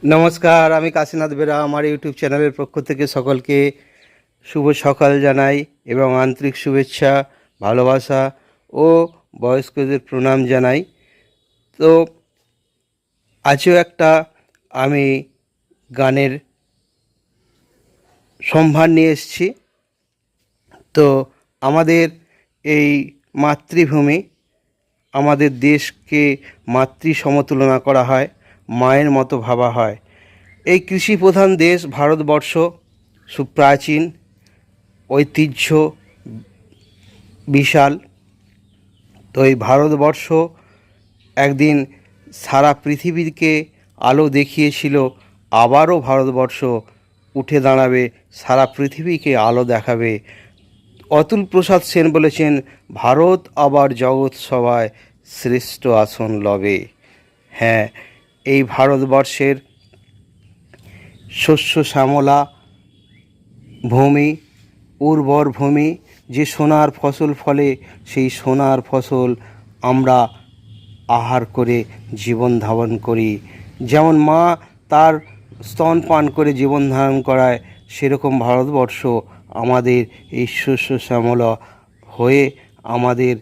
নমস্কার, আমি কাশীনাথ বেরা। আমার ইউটিউব চ্যানেলের পক্ষ থেকে সকলকে শুভ সকাল জানাই এবং আন্তরিক শুভেচ্ছা, ভালোবাসা ও বয়স্কদের প্রণাম জানাই। তো আজও একটা আমি গানের সম্ভার নিয়ে এসেছি। তো আমাদের এই মাতৃভূমি, আমাদের দেশকে মাতৃ সমতুলনা করা হয়, মায়ের মতো ভাবা হয়। এই কৃষি প্রধান দেশ ভারতবর্ষ সুপ্রাচীন, ঐতিহ্য বিশাল। তো এই ভারতবর্ষ একদিন সারা পৃথিবীকে আলো দেখিয়েছিল, আবারও ভারতবর্ষ উঠে দাঁড়াবে, সারা পৃথিবীকে আলো দেখাবে। অতুল প্রসাদ সেন বলেছেন, ভারত আবার জগৎ সভায় শ্রেষ্ঠ আসন লবে। হ্যাঁ, এই ভারতবর্ষের শস্য শ্যামলা ভূমি, উর্বর ভূমি, যে সোনার ফসল ফলে, সেই সোনার ফসল আমরা আহার করে জীবন ধারণ করি। যেমন মা তার স্তন পান করে জীবন ধারণ করায়, সেরকম ভারতবর্ষ আমাদের এই শস্য শ্যামলা হয়ে আমাদের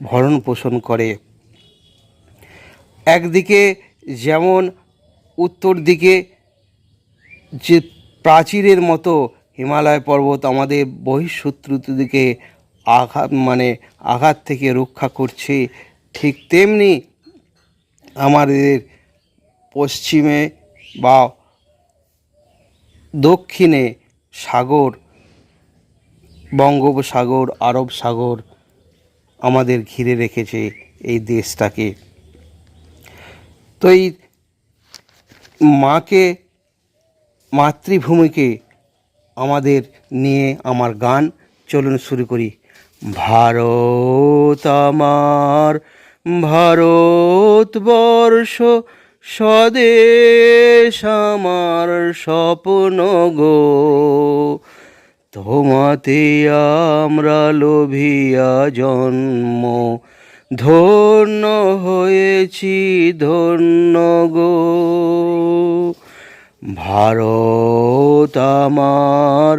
ভরণ পোষণ করে। একদিকে যেমন উত্তর দিকে যে প্রাচীরের মতো হিমালয় পর্বত আমাদের বহিঃশত্রুদেরকে আঘাত থেকে রক্ষা করছে, ঠিক তেমনি আমাদের পশ্চিমে বা দক্ষিণে সাগর, বঙ্গোপসাগর, আরব সাগর আমাদের ঘিরে রেখেছে এই দেশটাকে। তো এই মাকে, মাতৃভূমিকে আমাদের নিয়ে আমার গান, চলুন শুরু করি। ভারত আমার, ভারতবর্ষ স্বদেশ আমার স্বপ্ন গো, তোমাতে আমরা লোভিয়া জন্ম, ধন্য হয়েছি ধন্য গো। ভারত আমার,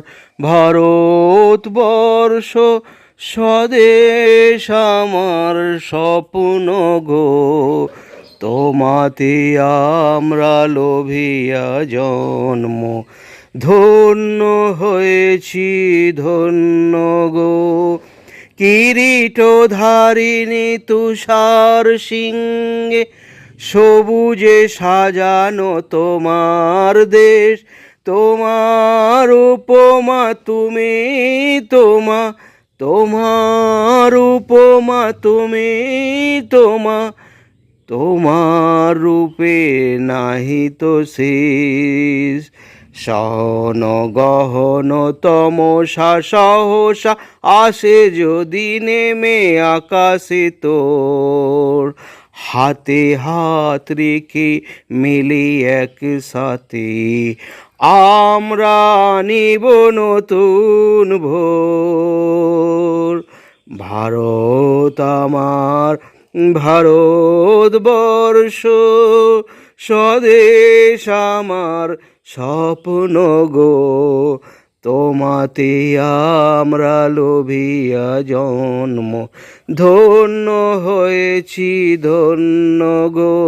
ভারতবর্ষ স্বদেশ আমার স্বপ্ন গো, তোমাতে আমরা লোভিয়া জন্ম, ধন্য হয়েছি ধন্য গো। কিরীটধারিণী তুষার সিংহে সবুজে সাজানো তোমার দেশ, তোমার উপমা তুমি, তোমার উপমা তুমি, তোমার রূপে নাহি তো শেষ। সহন গহন তমসা সহসা আসে যদি নেমে আকাশে তোর, হাতে হাত রেখে মিলি একসাথে আমরা নিব নতুন ভোর। ভারত আমার, ভারতবর্ষ স্বদেশ আমার স্বপ্ন গো, তোমাতে আমরা লোভিয়া জন্ম, ধন্য হয়েছি ধন্য গো।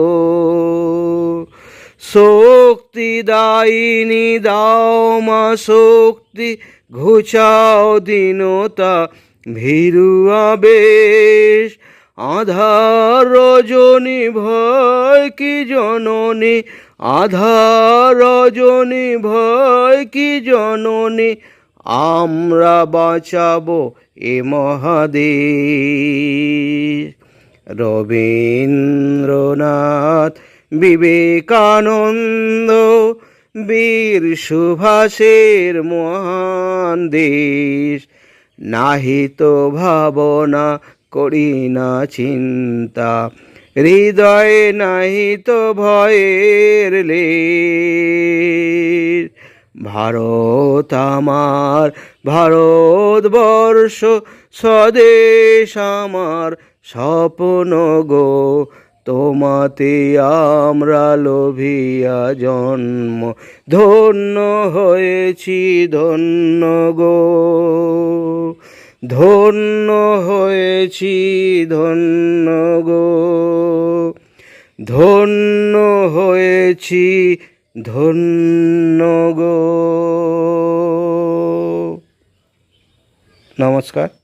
শক্তি দায়িনী দাও মা শক্তি, ঘুচাও দীনতা ভীরু আবেশ, আধার রজনী ভয় কি জননী, আধার রজনী ভয় কি জননী, আমরা বাঁচাবো এ মহাদেশ। রবীন্দ্রনাথ, বিবেকানন্দ, বীর সুভাষের মহান দেশ, নাহি তো ভাবনা করি না চিন্তা, হৃদয়ে নাহি তো ভয়ের লেশ। ভারত আমার, ভারতবর্ষ স্বদেশ আমার স্বপ্ন গো, তোমাতে আমরা লোভিয়া জন্ম ধন্য হয়েছি ধন্য গো, ধন্য হয়েছি ধন্য গো, ধন্য হয়েছি ধন্য গো। নমস্কার।